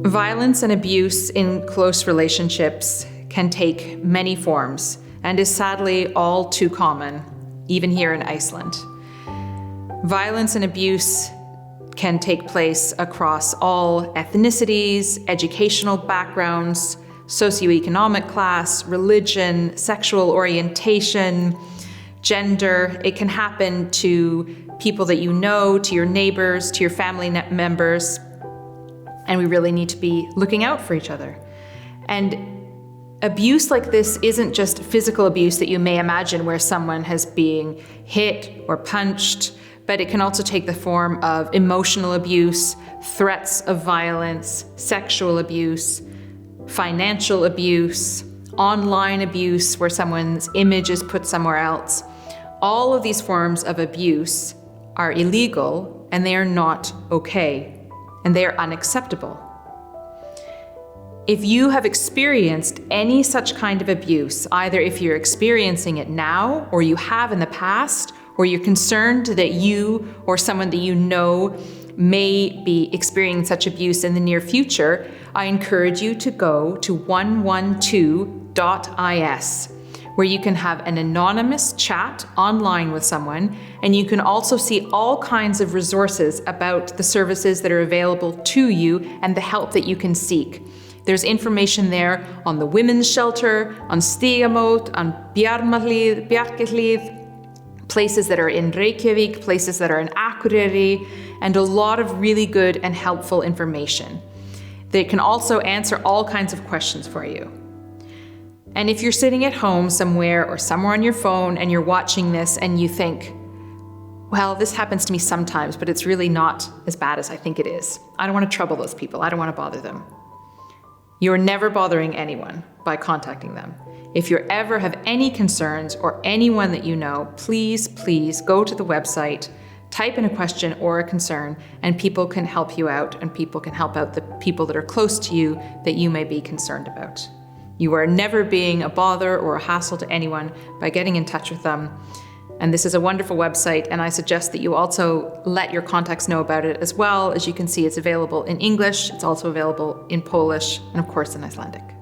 Violence and abuse in close relationships can take many forms and is sadly all too common, even here in Iceland. Violence and abuse can take place across all ethnicities, educational backgrounds, socioeconomic class, religion, sexual orientation, gender. It can happen to people that you know, to your neighbors, to your family members, and we really need to be looking out for each other. And abuse like this isn't just physical abuse that you may imagine where someone has been hit or punched, but it can also take the form of emotional abuse, threats of violence, sexual abuse, financial abuse, online abuse where someone's image is put somewhere else. All of these forms of abuse are illegal and they are not okay, and they are unacceptable. If you have experienced any such kind of abuse, either if you're experiencing it now or you have in the past, or you're concerned that you or someone that you know may be experiencing such abuse in the near future, I encourage you to go to 112.is, where you can have an anonymous chat online with someone, and you can also see all kinds of resources about the services that are available to you and the help that you can seek. There's information there on the women's shelter, on Stígamót, on Bjarkarhlíð, places that are in Reykjavik, places that are in Akureyri, and a lot of really good and helpful information. They can also answer all kinds of questions for you. And if you're sitting at home somewhere or somewhere on your phone and you're watching this and you think, well, this happens to me sometimes, but it's really not as bad as I think it is. I don't want to trouble those people. I don't want to bother them. You're never bothering anyone by contacting them. If you ever have any concerns or anyone that you know, please go to the website, type in a question or a concern, and people can help you out, and people can help out the people that are close to you that you may be concerned about. You are never being a bother or a hassle to anyone by getting in touch with them. And this is a wonderful website, and I suggest that you also let your contacts know about it as well. As you can see, it's available in English, it's also available in Polish, and of course in Icelandic.